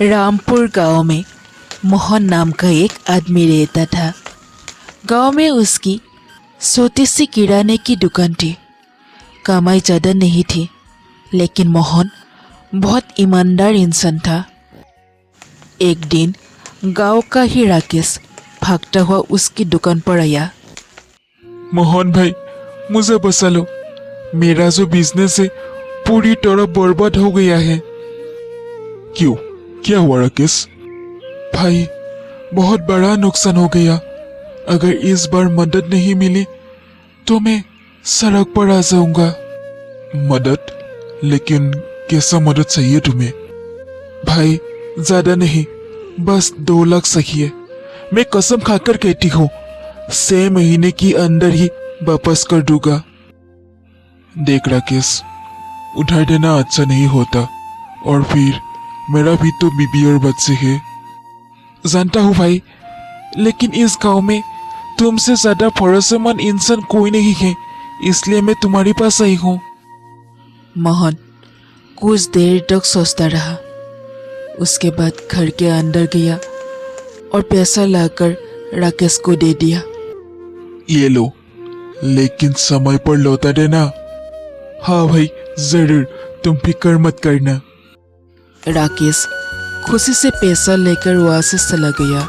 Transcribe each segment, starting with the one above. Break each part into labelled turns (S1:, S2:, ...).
S1: रामपुर गांव में मोहन नाम का एक आदमी रहता था। गांव में उसकी छोटी सी किराने की दुकान थी। कमाई ज़्यादा नहीं थी, लेकिन मोहन बहुत ईमानदार इंसान था। एक दिन गांव का ही राकेश भागता हुआ उसकी दुकान पर आया।
S2: मोहन भाई, मुझे बचा लो। मेरा जो बिजनेस है पूरी तरह बर्बाद हो गया है। क्यों, क्या हुआ राकेश? भाई, बहुत बड़ा नुकसान हो गया। अगर इस बार मदद नहीं मिली तो मैं सड़क पर आ जाऊंगा। मदद? लेकिन कैसा मदद चाहिए तुम्हें? भाई, ज्यादा नहीं, बस 2 लाख चाहिए। मैं कसम खाकर कहती हूँ 6 महीने के अंदर ही वापस कर दूंगा। देख राकेश, उधार देना अच्छा नहीं होता, और फिर मेरा भी तो बीबी और बच्चे हैं। जानता हूँ भाई, लेकिन इस गांव में तुमसे ज्यादा भरोसेमंद इंसान कोई नहीं है, इसलिए मैं तुम्हारे पास आई हूँ।
S1: मोहन कुछ देर तक सोचता रहा। उसके बाद घर के अंदर गया और पैसा लाकर राकेश को दे दिया।
S2: ये लो, लेकिन समय पर लौटा देना। हाँ भाई, जरूर, तुम फिक्र मत करना।
S1: राकेश खुशी से पैसा लेकर वहां से चला गया।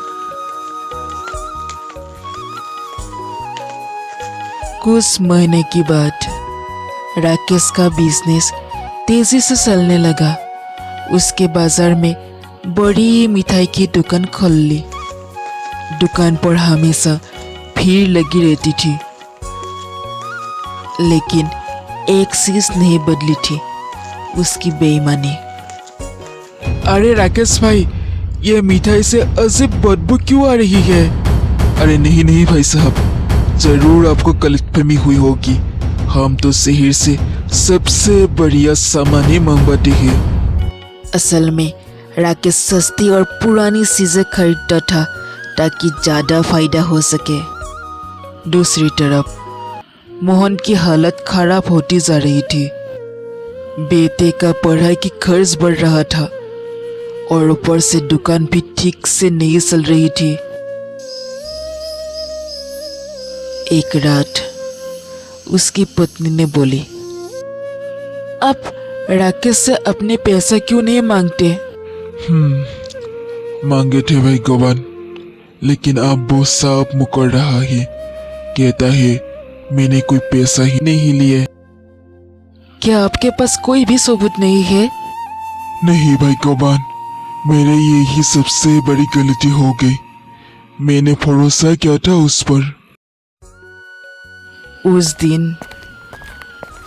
S1: कुछ महीने के बाद राकेश का बिजनेस तेजी से चलने लगा। उसके बाजार में बड़ी मिठाई की दुकान खोल ली। दुकान पर हमेशा भीड़ लगी रहती थी, लेकिन एक चीज नहीं बदली थी, उसकी बेईमानी।
S2: अरे राकेश भाई, ये मिठाई से अजीब बदबू क्यों आ रही है? अरे नहीं नहीं भाई साहब, जरूर आपको गलतफहमी हुई होगी। हम तो शहर से सबसे बढ़िया सामान ही मंगवाते हैं।
S1: असल में राकेश सस्ती और पुरानी चीजें खरीदता था ताकि ज्यादा फायदा हो सके। दूसरी तरफ मोहन की हालत खराब होती जा रही थी। बेटे का पढ़ाई की खर्च बढ़ रहा था और ऊपर से दुकान भी ठीक से नहीं चल रही थी। एक रात उसकी पत्नी ने बोली, आप राकेश से अपने पैसा क्यों नहीं मांगते?
S2: मांगे थे भाई गोवान, लेकिन अब वो साफ मुकर रहा है। कहता है मैंने कोई पैसा ही नहीं लिए।
S1: क्या आपके पास कोई भी सबूत नहीं है?
S2: नहीं भाई गोवान, मेरे यही सबसे बड़ी गलती हो गई। मैंने भरोसा किया था उस पर।
S1: उस दिन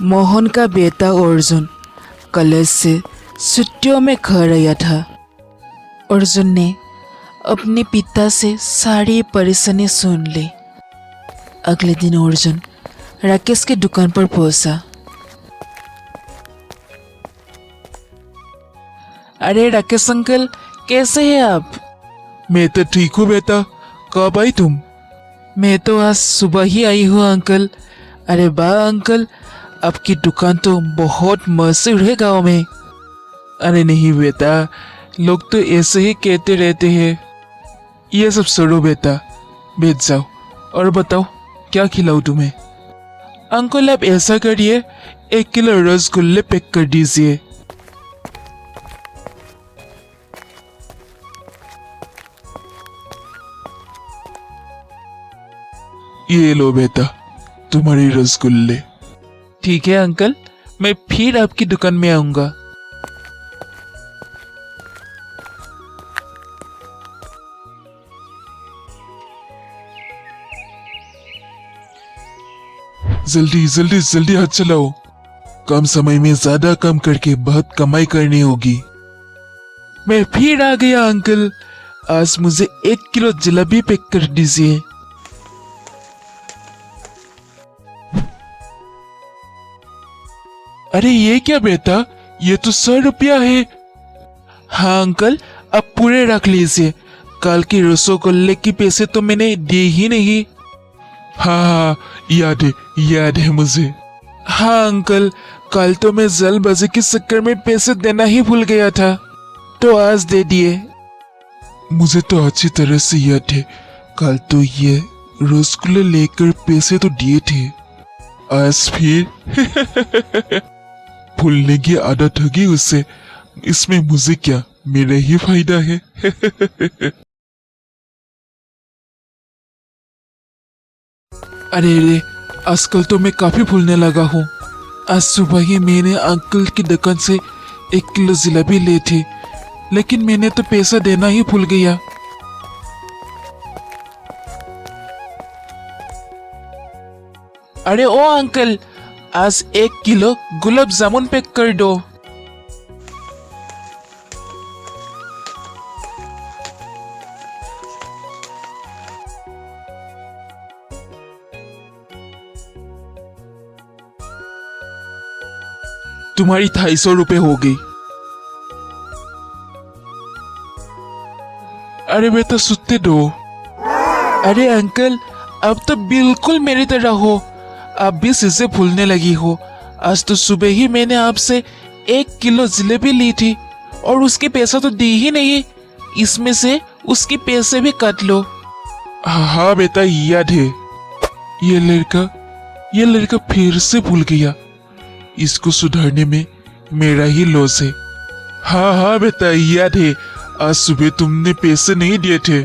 S1: मोहन का बेटा अर्जुन कॉलेज से छुट्टियों में घर आया था। अर्जुन ने अपने पिता से सारी परेशानी सुन ली। अगले दिन अर्जुन राकेश की दुकान पर पहुंचा। अरे राकेश अंकल, कैसे हैं आप?
S2: मैं तो ठीक हूँ बेटा, कब आई तुम?
S1: मैं तो आज सुबह ही आई हूँ अंकल। अरे वाह अंकल, आपकी दुकान तो बहुत मशहूर है गांव में।
S2: अरे नहीं बेटा, लोग तो ऐसे ही कहते रहते हैं। ये सब छोड़ो बेटा, बैठ जाओ और बताओ क्या खिलाऊं तुम्हें? अंकल आप ऐसा करिए, 1 किलो रसगुल्ले पैक कर दीजिए। ये लो बेटा, तुम्हारे रसगुल्ले।
S1: ठीक है अंकल, मैं फिर आपकी दुकान में आऊंगा।
S2: जल्दी जल्दी जल्दी हाथ चलाओ। कम समय में ज्यादा काम करके बहुत कमाई करनी होगी।
S1: मैं फिर आ गया अंकल, आज मुझे 1 किलो जलेबी पैक कर दीजिए।
S2: अरे ये क्या बेटा, ये तो 100 रुपया है।
S1: हाँ अंकल, अब पूरे रख लीजिए। कल की रसगुल्ले की पैसे तो मैंने दिए ही नहीं।
S2: हाँ, याद है मुझे।
S1: हाँ अंकल, कल तो मैं जल्दबाजी के चक्कर में पैसे देना ही भूल गया था। तो आज दे दिए।
S2: मुझे तो अच्छी तरह से याद है, कल तो ये रसगुल्ले लेकर पैसे तो दिए थे, आज फिर भूलने की आदत होगी उसे। इसमें मुझे क्या, मेरा ही फायदा है।
S1: अरे रे, आजकल तो मैं काफी भूलने लगा हूँ। आज सुबह ही मैंने अंकल की दुकान से 1 किलो जलेबी ली थी, लेकिन मैंने तो पैसा देना ही भूल गया। अरे ओ अंकल, आज 1 किलो गुलाब जामुन पैक कर दो। तुम्हारी 250 रुपए हो गई। अरे बेटा सुनते दो। अरे अंकल, अब तो बिल्कुल मेरी तरह हो, आप भी चीजें भूलने लगी हो। आज तो सुबह ही मैंने आपसे 1 किलो जलेबी ली थी और उसके पैसा तो दी ही नहीं। इसमें से उसके पैसे भी काट लो।
S2: हाँ बेटा, याद है। ये लड़का फिर से भूल गया। इसको सुधारने में मेरा ही लॉस है। हाँ बेटा, याद है, आज सुबह तुमने पैसे नहीं दिए थे।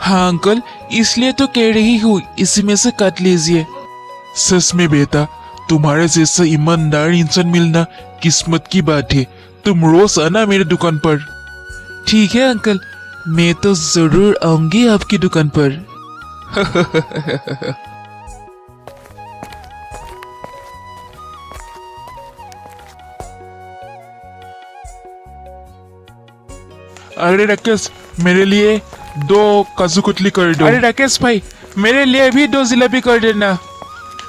S1: हाँ अंकल, इसलिए तो कह रही हूँ, इसी में से काट लीजिए।
S2: सच में बेटा, तुम्हारे जैसा ईमानदार इंसान मिलना किस्मत की बात है। तुम रोज आना मेरे दुकान पर।
S1: ठीक है अंकल, मैं तो जरूर आऊंगी आपकी दुकान पर।
S2: अरे राकेश, मेरे लिए 2 काजू कतली कर दो।
S1: अरे राकेश भाई, मेरे लिए भी 2 जलेबी कर देना।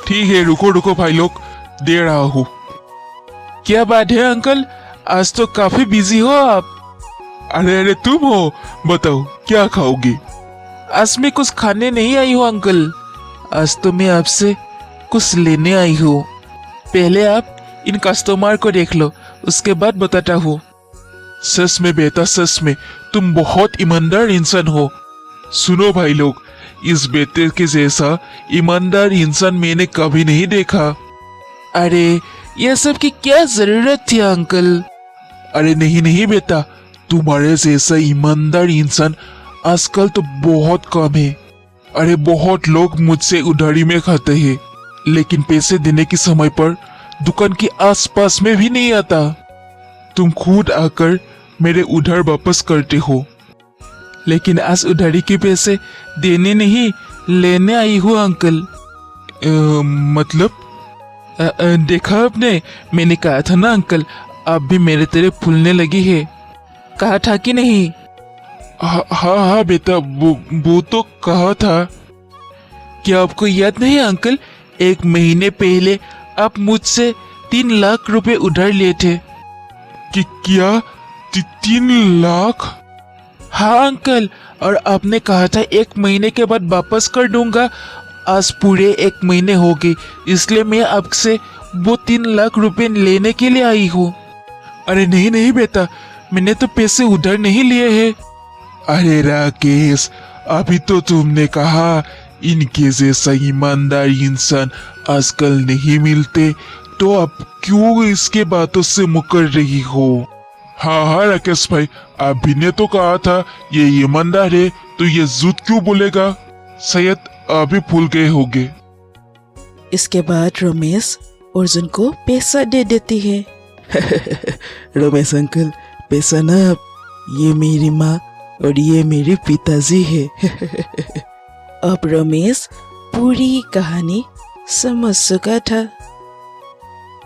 S2: ठीक है, रुको भाई लोग, दे रहा हूँ।
S1: क्या बात है अंकल, आज तो काफी बिजी हो आप।
S2: अरे तुम हो, बताओ क्या खाओगे?
S1: आज मैं कुछ खाने नहीं आई हूँ अंकल, आज तो मैं आपसे कुछ लेने आई हूँ। पहले आप इन कस्टमर को देख लो, उसके बाद बताता हूँ।
S2: सच में बेटा, सच में तुम बहुत ईमानदार इंसान हो। सुनो भाई लोग, इस बेटे के जैसा ईमानदार इंसान मैंने कभी नहीं देखा।
S1: अरे ये सब की क्या जरूरत थी अंकल?
S2: अरे नहीं बेटा, तुम्हारे जैसा ईमानदार इंसान आजकल तो बहुत कम है। अरे बहुत लोग मुझसे उधारी में खाते हैं, लेकिन पैसे देने के समय पर दुकान के आसपास में भी नहीं आता। तुम खुद आकर मेरे उधार वापस करते हो।
S1: लेकिन आज उधारी के पैसे देने नहीं, लेने आई हूँ अंकल।
S2: मतलब?
S1: देखा आपने, मैंने कहा था ना अंकल, आप भी मेरे तरह फूलने लगी है। कहा था कि नहीं?
S2: हाँ बेटा, वो तो कहा था।
S1: क्या आपको याद नहीं अंकल, 1 महीने पहले आप मुझसे 3 लाख रुपए उधार लिए थे।
S2: कि क्या 3 लाख?
S1: हाँ अंकल, और आपने कहा था 1 महीने के बाद वापस कर दूंगा। आज पूरे 1 महीने हो गए, इसलिए मैं आपसे वो 3 लाख रुपए लेने के लिए आई हूँ।
S2: अरे नहीं बेटा, मैंने तो पैसे उधार नहीं लिए हैं। अरे राकेश, अभी तो तुमने कहा इनके जैसा ईमानदार इंसान आजकल नहीं मिलते, तो अब क्यों इसके बातों से मुकर रही हो? हाँ राकेश भाई, अभी ने तो कहा था ये ईमानदार है, तो ये झूठ क्यों बोलेगा? शायद अभी भूल गए होंगे।
S1: इसके बाद रमेश अर्जुन को पैसा दे देती है। रमेश अंकल, पैसा ना, ये मेरी माँ और ये मेरे पिताजी है। अब रमेश पूरी कहानी समझ चुका था।